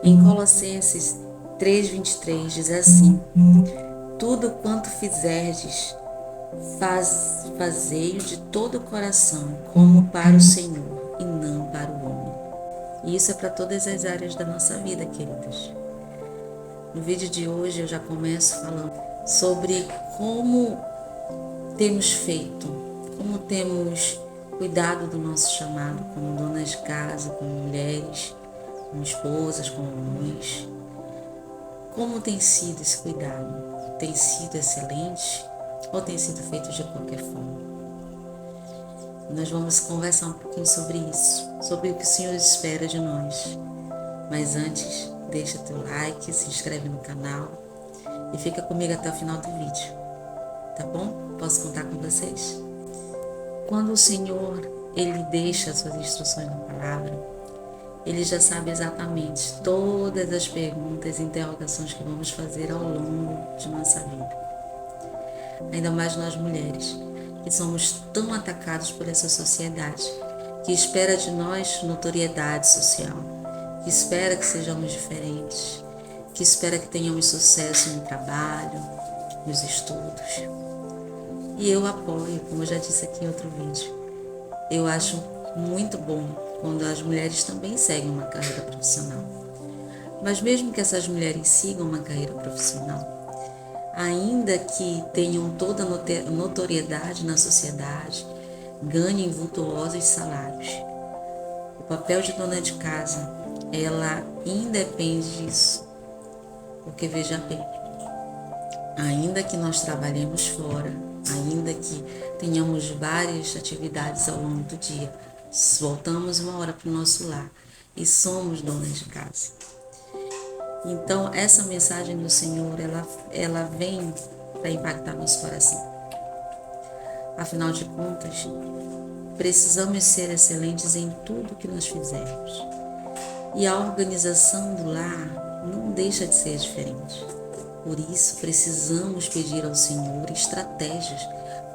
Em Colossenses 3:23 diz assim: tudo quanto fizerdes, fazei-o de todo o coração, como para o Senhor e não para o homem. E isso é para todas as áreas da nossa vida, queridas. No vídeo de hoje eu já começo falando sobre como temos feito, como temos cuidado do nosso chamado como donas de casa, como mulheres, como esposas, como mães. Como tem sido esse cuidado? Tem sido excelente ou tem sido feito de qualquer forma? Nós vamos conversar um pouquinho sobre isso, sobre o que o Senhor espera de nós. Mas antes, deixa teu like, se inscreve no canal e fica comigo até o final do vídeo, tá bom? Posso contar com vocês? Quando o Senhor, Ele deixa as suas instruções na palavra, Ele já sabe exatamente todas as perguntas e interrogações que vamos fazer ao longo de nossa vida. Ainda mais nós mulheres, que somos tão atacados por essa sociedade, que espera de nós notoriedade social, que espera que sejamos diferentes, que espera que tenhamos sucesso no trabalho, nos estudos. E eu apoio, como eu já disse aqui em outro vídeo, eu acho muito bom quando as mulheres também seguem uma carreira profissional. Mas mesmo que essas mulheres sigam uma carreira profissional, ainda que tenham toda a notoriedade na sociedade, ganhem vultuosos salários. O papel de dona de casa, ela independe disso. Porque veja bem, ainda que nós trabalhemos fora, ainda que tenhamos várias atividades ao longo do dia, voltamos uma hora para o nosso lar e somos donas de casa. Então, essa mensagem do Senhor, ela vem para impactar nosso coração. Afinal de contas, precisamos ser excelentes em tudo que nós fizermos. E a organização do lar não deixa de ser diferente. Por isso, precisamos pedir ao Senhor estratégias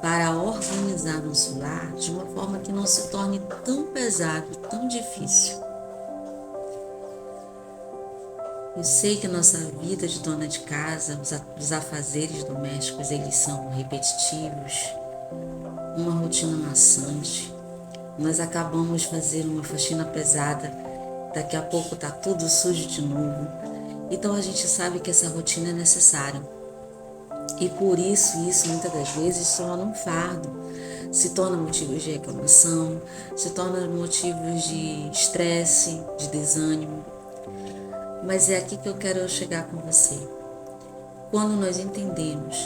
para organizar nosso lar de uma forma que não se torne tão pesado, tão difícil. Eu sei que a nossa vida de dona de casa, os afazeres domésticos, eles são repetitivos, uma rotina maçante. Nós acabamos fazendo uma faxina pesada, daqui a pouco tá tudo sujo de novo. Então a gente sabe que essa rotina é necessária. E por isso muitas das vezes se torna um fardo, se torna motivos de reclamação, se torna motivos de estresse, de desânimo. Mas é aqui que eu quero chegar com você. Quando nós entendemos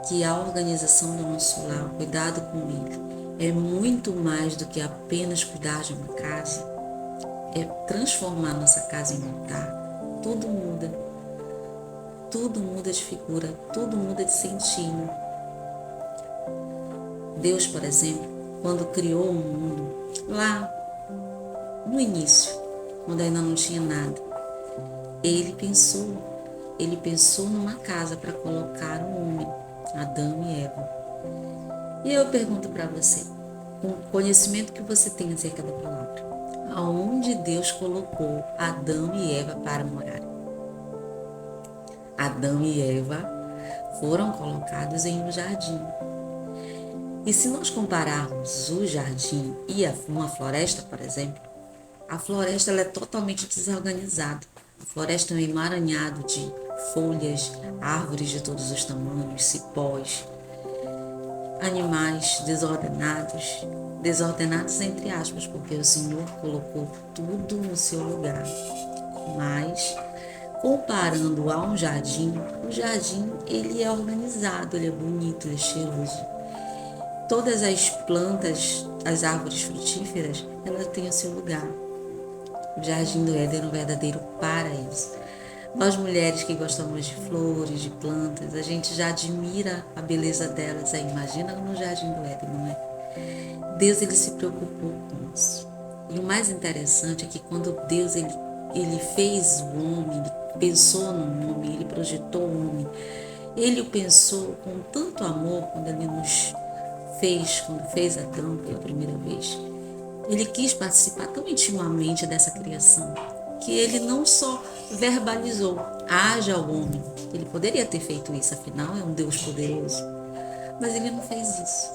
que a organização do nosso lar, o cuidado com ele, é muito mais do que apenas cuidar de uma casa, é transformar nossa casa em altar, tudo muda. Tudo muda de figura, tudo muda de sentido. Deus, por exemplo, quando criou o mundo, lá no início, quando ainda não tinha nada, Ele pensou numa casa para colocar o homem, Adão e Eva. E eu pergunto para você, com o conhecimento que você tem acerca da palavra, aonde Deus colocou Adão e Eva para morar? Adão e Eva foram colocados em um jardim. E se nós compararmos o jardim e uma floresta, por exemplo, a floresta ela é totalmente desorganizada. A floresta é um emaranhado de folhas, árvores de todos os tamanhos, cipós, animais desordenados, desordenados entre aspas, porque o Senhor colocou tudo no seu lugar. Mas, comparando a um jardim, o jardim ele é organizado, ele é bonito, ele é cheiroso. Todas as plantas, as árvores frutíferas, elas têm o seu lugar. O Jardim do Éden é um verdadeiro paraíso. Nós mulheres que gostamos de flores, de plantas, a gente já admira a beleza delas. Aí imagina no Jardim do Éden, não é? Deus ele se preocupou com isso. E o mais interessante é que quando Deus ele fez o homem, ele pensou no homem, ele projetou o homem, ele o pensou com tanto amor quando ele nos fez, quando fez Adão pela primeira vez. Ele quis participar tão intimamente dessa criação que ele não só verbalizou, haja o homem. Ele poderia ter feito isso, afinal é um Deus poderoso. Mas ele não fez isso.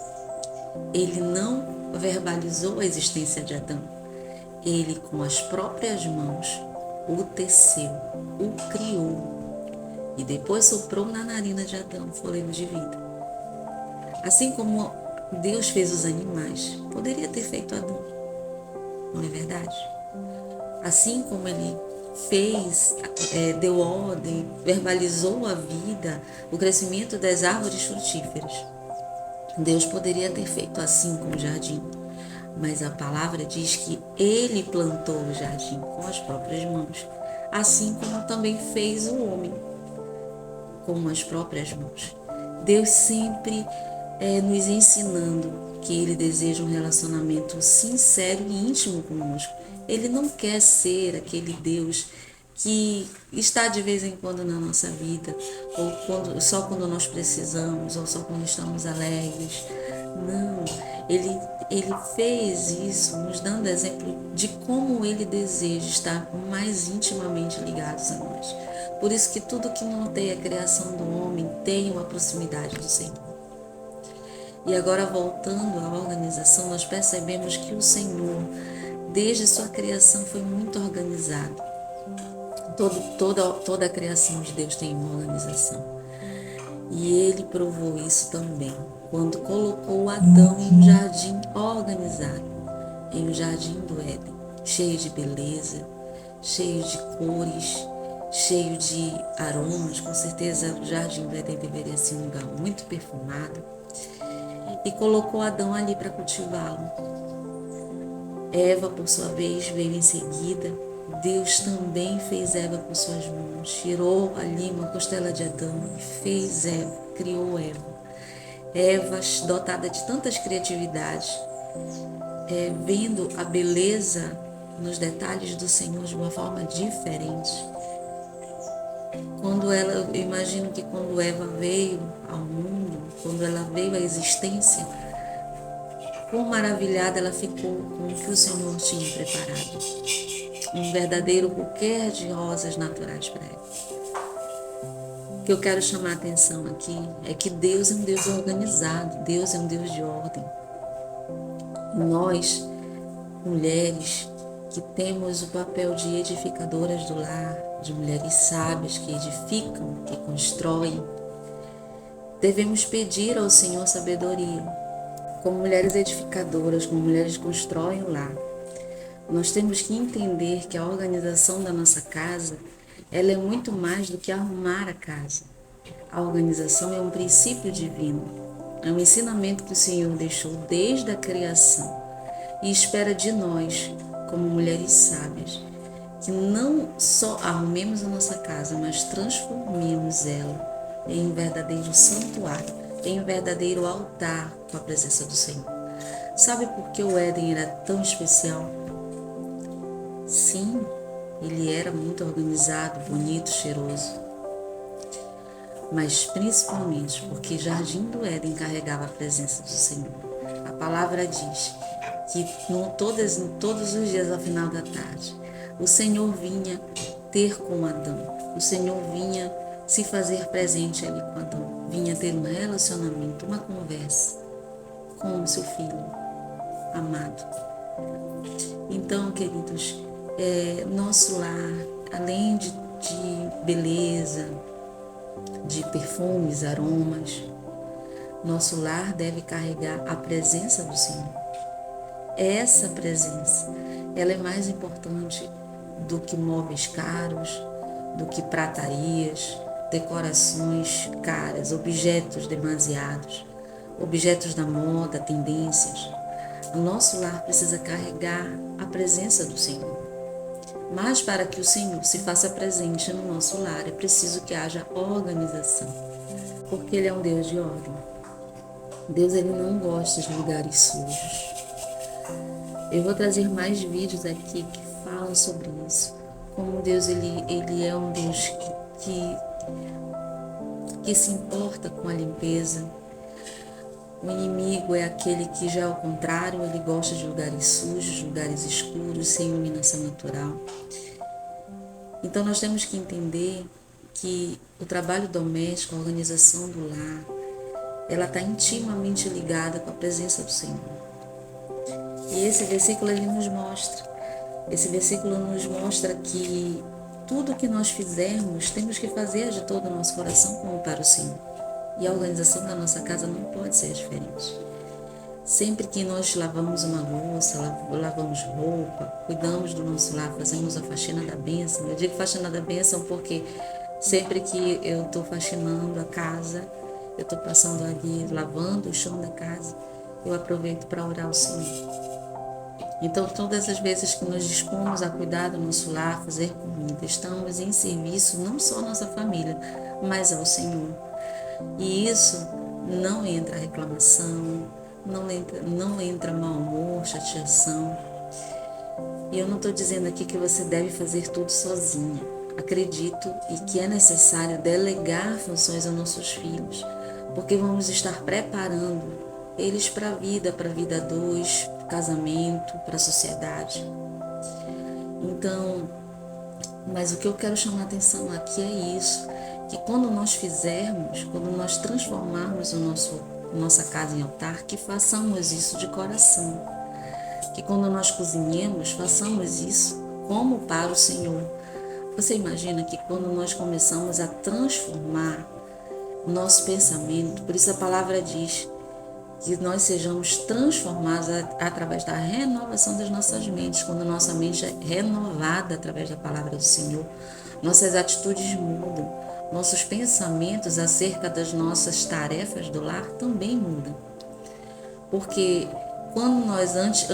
Ele não verbalizou a existência de Adão. Ele, com as próprias mãos, o teceu, o criou e depois soprou na narina de Adão o fôlego de vida. Assim como Deus fez os animais, poderia ter feito Adão, não é verdade? Assim como ele fez, deu ordem, verbalizou a vida, o crescimento das árvores frutíferas, Deus poderia ter feito assim com o jardim, mas a palavra diz que ele plantou o jardim com as próprias mãos, assim como também fez o homem com as próprias mãos. Deus sempre nos ensinando que ele deseja um relacionamento sincero e íntimo conosco. Ele não quer ser aquele Deus que está de vez em quando na nossa vida, ou só quando nós precisamos, ou só quando estamos alegres. Não, ele fez isso nos dando exemplo de como ele deseja estar mais intimamente ligados a nós. Por isso que tudo que norteia a criação do homem tem uma proximidade do Senhor. E agora, voltando à organização, nós percebemos que o Senhor, desde sua criação, foi muito organizado. Toda a criação de Deus tem uma organização. E ele provou isso também, quando colocou Adão em um jardim organizado, em um jardim do Éden, cheio de beleza, cheio de cores, cheio de aromas. Com certeza o jardim do Éden deveria ser um lugar muito perfumado. E colocou Adão ali para cultivá-lo. Eva, por sua vez, veio em seguida. Deus também fez Eva com suas mãos, tirou ali uma costela de Adão e fez Eva, criou Eva. Eva, dotada de tantas criatividades, vendo a beleza nos detalhes do Senhor de uma forma diferente. Eu imagino que quando Eva veio ao mundo, quando ela veio à existência, quão maravilhada ela ficou com o que o Senhor tinha preparado. Um verdadeiro buquê de rosas naturais para ela. O que eu quero chamar a atenção aqui é que Deus é um Deus organizado, Deus é um Deus de ordem. E nós, mulheres, que temos o papel de edificadoras do lar, de mulheres sábias que edificam, que constroem, devemos pedir ao Senhor sabedoria. Como mulheres edificadoras, como mulheres que constroem o lar, nós temos que entender que a organização da nossa casa, ela é muito mais do que arrumar a casa. A organização é um princípio divino, é um ensinamento que o Senhor deixou desde a criação e espera de nós, como mulheres sábias, que não só arrumemos a nossa casa, mas transformemos ela em um verdadeiro santuário, em um verdadeiro altar com a presença do Senhor. Sabe por que o Éden era tão especial? Sim, ele era muito organizado, bonito, cheiroso, mas principalmente porque Jardim do Éden carregava a presença do Senhor. A palavra diz que todos os dias ao final da tarde, o Senhor vinha ter com Adão, o Senhor vinha se fazer presente ali com Adão, vinha ter um relacionamento, uma conversa com o seu filho amado. Então, queridos, nosso lar, além de beleza, de perfumes, aromas, nosso lar deve carregar a presença do Senhor. Essa presença, ela é mais importante do que móveis caros, do que pratarias, decorações caras, objetos demasiados, objetos da moda, tendências. O nosso lar precisa carregar a presença do Senhor. Mas para que o Senhor se faça presente no nosso lar, é preciso que haja organização, porque Ele é um Deus de ordem. Deus, Ele não gosta de lugares sujos. Eu vou trazer mais vídeos aqui que falam sobre isso, como Deus, Ele é um Deus que se importa com a limpeza. O inimigo é aquele que já ao contrário, ele gosta de lugares sujos, lugares escuros, sem iluminação natural. Então nós temos que entender que o trabalho doméstico, a organização do lar, ela está intimamente ligada com a presença do Senhor. E esse versículo nos mostra que tudo que nós fizermos, temos que fazer de todo o nosso coração como para o Senhor. E a organização da nossa casa não pode ser diferente. Sempre que nós lavamos uma louça, lavamos roupa, cuidamos do nosso lar, fazemos a faxina da bênção. Eu digo faxina da bênção porque sempre que eu estou faxinando a casa, eu estou passando ali, lavando o chão da casa, eu aproveito para orar ao Senhor. Então, todas as vezes que nos dispomos a cuidar do nosso lar, fazer comida, estamos em serviço não só à nossa família, mas ao Senhor. E isso não entra reclamação, não entra mau humor, chateação. E eu não estou dizendo aqui que você deve fazer tudo sozinha. Acredito e que é necessário delegar funções aos nossos filhos, porque vamos estar preparando eles para a vida a dois, para o casamento, para a sociedade. Então, mas o que eu quero chamar a atenção aqui é isso, que quando nós transformarmos nossa casa em altar, que façamos isso de coração. Que quando nós cozinhemos, façamos isso como para o Senhor. Você imagina que quando nós começamos a transformar o nosso pensamento, por isso a palavra diz que nós sejamos transformados através da renovação das nossas mentes. Quando nossa mente é renovada através da palavra do Senhor, nossas atitudes mudam, nossos pensamentos acerca das nossas tarefas do lar também mudam. Porque quando nós, antes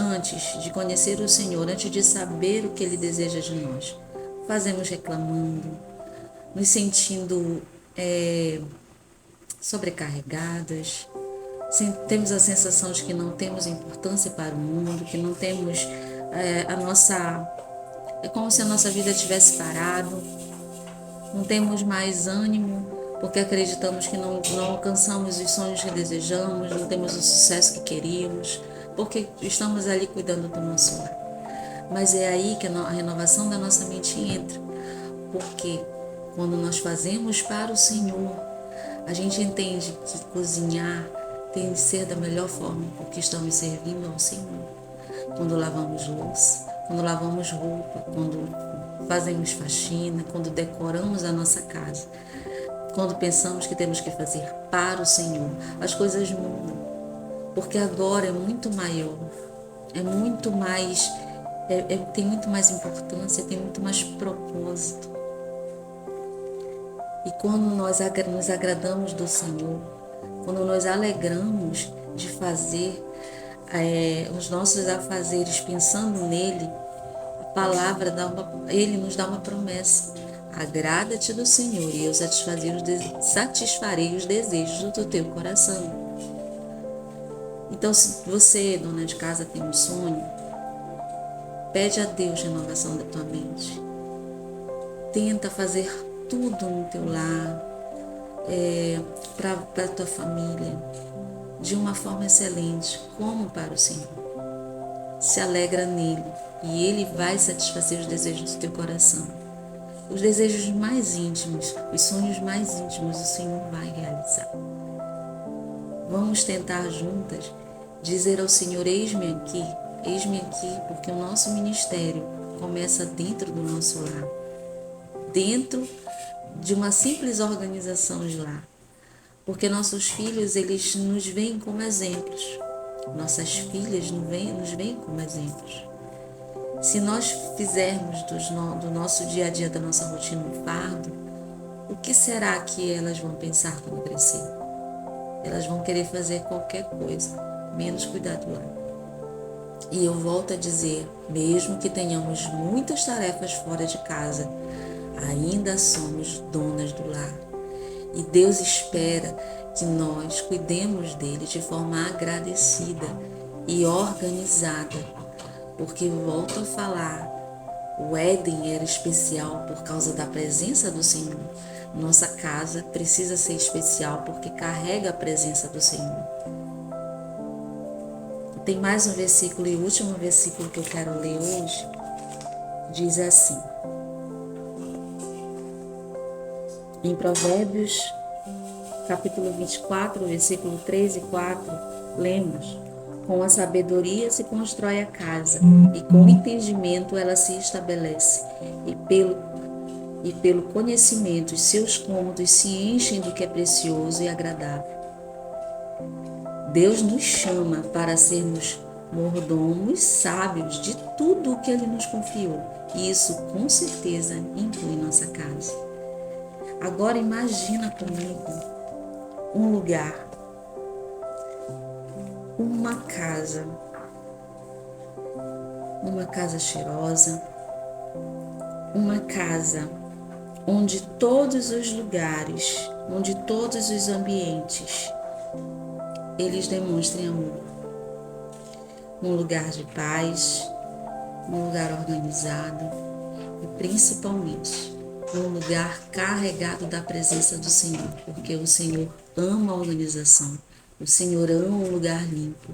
de conhecer o Senhor, antes de saber o que Ele deseja de nós, fazemos reclamando, nos sentindo sobrecarregadas, temos a sensação de que não temos importância para o mundo, que não temos é como se a nossa vida tivesse parado, não temos mais ânimo, porque acreditamos que não alcançamos os sonhos que desejamos, não temos o sucesso que queríamos, porque estamos ali cuidando do nosso lar. Mas é aí que a renovação da nossa mente entra, porque quando nós fazemos para o Senhor, a gente entende que cozinhar tem de ser da melhor forma, porque estamos servindo ao Senhor. Quando lavamos louça, quando lavamos roupa, quando fazemos faxina, quando decoramos a nossa casa, quando pensamos que temos que fazer para o Senhor, as coisas mudam, porque agora é muito maior, é muito mais, tem muito mais importância, tem muito mais propósito. E quando nós nos agradamos do Senhor, quando nós alegramos de fazer os nossos afazeres pensando nele, a palavra ele nos dá uma promessa. Agrada-te do Senhor e eu satisfarei os desejos do teu coração. Então, se você, dona de casa, tem um sonho, pede a Deus renovação da tua mente. Tenta fazer tudo no teu lar, para a tua família, de uma forma excelente, como para o Senhor. Se alegra nele e ele vai satisfazer os desejos do teu coração. Os desejos mais íntimos, os sonhos mais íntimos, o Senhor vai realizar. Vamos tentar juntas dizer ao Senhor: eis-me aqui, porque o nosso ministério começa dentro do nosso lar, dentro de uma simples organização de lar, porque nossos filhos, eles nos veem como exemplos, nossas filhas nos veem como exemplos. Se nós fizermos do nosso dia a dia, da nossa rotina, um fardo, o que será que elas vão pensar quando crescer? Elas vão querer fazer qualquer coisa, menos cuidar do lar. E eu volto a dizer, mesmo que tenhamos muitas tarefas fora de casa, ainda somos donas do lar. E Deus espera que nós cuidemos dele de forma agradecida e organizada. Porque, volto a falar, o Éden era especial por causa da presença do Senhor. Nossa casa precisa ser especial porque carrega a presença do Senhor. Tem mais um versículo, e o último versículo que eu quero ler hoje, diz assim: Em Provérbios, capítulo 24, versículo 3 e 4, lemos: com a sabedoria se constrói a casa, e com o entendimento ela se estabelece, e pelo conhecimento os seus cômodos se enchem do que é precioso e agradável. Deus nos chama para sermos mordomos sábios de tudo o que Ele nos confiou, e isso com certeza inclui nossa casa. Agora imagina comigo um lugar, uma casa cheirosa, uma casa onde todos os lugares, onde todos os ambientes, eles demonstrem amor. Um lugar de paz, um lugar organizado e principalmente um lugar carregado da presença do Senhor, porque o Senhor ama a organização, o Senhor ama um lugar limpo.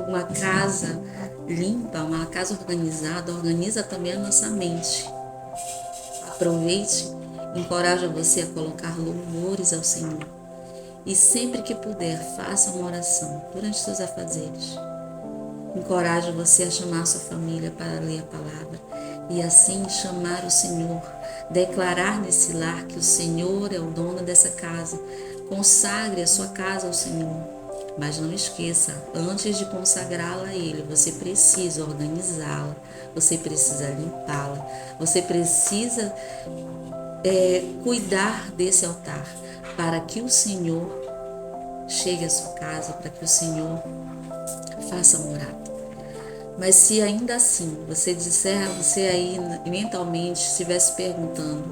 Uma casa limpa, uma casa organizada, organiza também a nossa mente. Aproveite, encoraja você a colocar louvores ao Senhor. E sempre que puder, faça uma oração durante seus afazeres. Encorajo você a chamar sua família para ler a palavra e assim chamar o Senhor, declarar nesse lar que o Senhor é o dono dessa casa. Consagre a sua casa ao Senhor, mas não esqueça, antes de consagrá-la a Ele, você precisa organizá-la, você precisa limpá-la, você precisa cuidar desse altar para que o Senhor chegue à sua casa, para que o Senhor faça morada. Mas se ainda assim você aí mentalmente estivesse perguntando: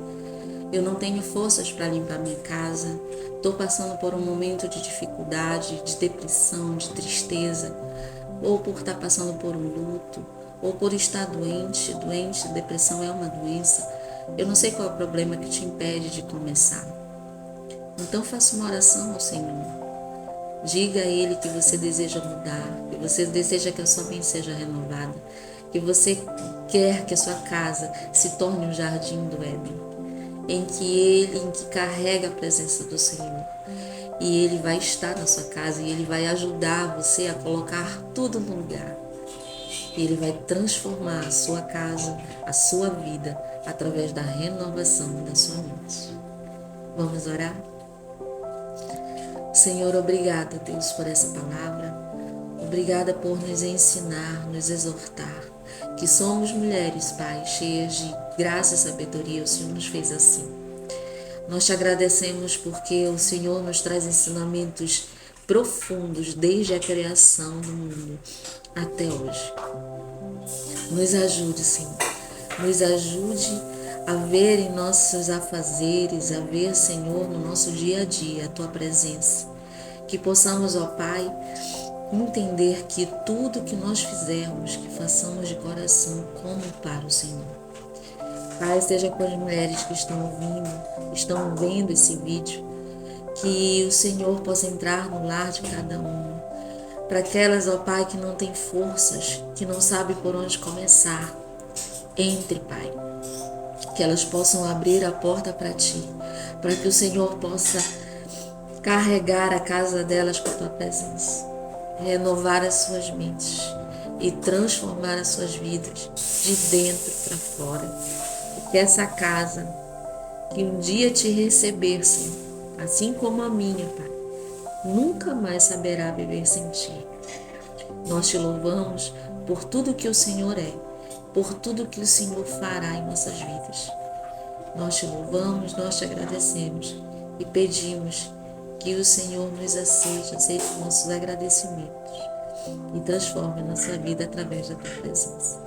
eu não tenho forças para limpar minha casa, estou passando por um momento de dificuldade, de depressão, de tristeza, ou por estar passando por um luto, ou por estar doente, depressão é uma doença, eu não sei qual é o problema que te impede de começar. Então faça uma oração ao Senhor. Diga a Ele que você deseja mudar, que você deseja que a sua mente seja renovada, que você quer que a sua casa se torne um jardim do Éden, em que carrega a presença do Senhor. E Ele vai estar na sua casa e Ele vai ajudar você a colocar tudo no lugar. E Ele vai transformar a sua casa, a sua vida, através da renovação da sua mente. Vamos orar? Senhor, obrigada, Deus, por essa palavra. Obrigada por nos ensinar, nos exortar, que somos mulheres, Pai, cheias de graça e sabedoria. O Senhor nos fez assim. Nós te agradecemos porque o Senhor nos traz ensinamentos profundos desde a criação do mundo até hoje. Nos ajude, Senhor. Nos ajude a ver em nossos afazeres, a ver, Senhor, no nosso dia a dia a Tua presença. Que possamos, ó Pai, entender que tudo que nós fizermos, que façamos de coração como para o Senhor. Pai, esteja com as mulheres que estão vendo esse vídeo, que o Senhor possa entrar no lar de cada uma. Para aquelas, ó Pai, que não têm forças, que não sabem por onde começar, entre, Pai. Que elas possam abrir a porta para Ti, para que o Senhor possa carregar a casa delas com a Tua presença, renovar as suas mentes e transformar as suas vidas de dentro para fora. E que essa casa que um dia te receber, Senhor, assim como a minha, Pai, nunca mais saberá viver sem Ti. Nós te louvamos por tudo que o Senhor é, por tudo que o Senhor fará em nossas vidas. Nós te louvamos, nós te agradecemos e pedimos que o Senhor nos aceite nossos agradecimentos e transforme nossa vida através da Tua presença.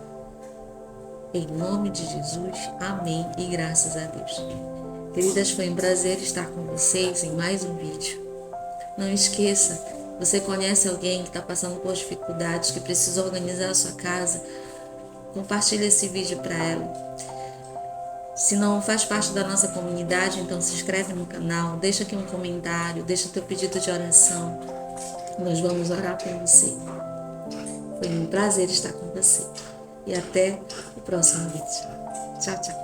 Em nome de Jesus, amém e graças a Deus. Queridas, foi um prazer estar com vocês em mais um vídeo. Não esqueça, você conhece alguém que está passando por dificuldades, que precisa organizar a sua casa? Compartilhe esse vídeo para ela. Se não faz parte da nossa comunidade, então se inscreve no canal, deixa aqui um comentário, deixa teu pedido de oração. Nós vamos orar por você. Foi um prazer estar com você. E até o próximo vídeo. Tchau, tchau.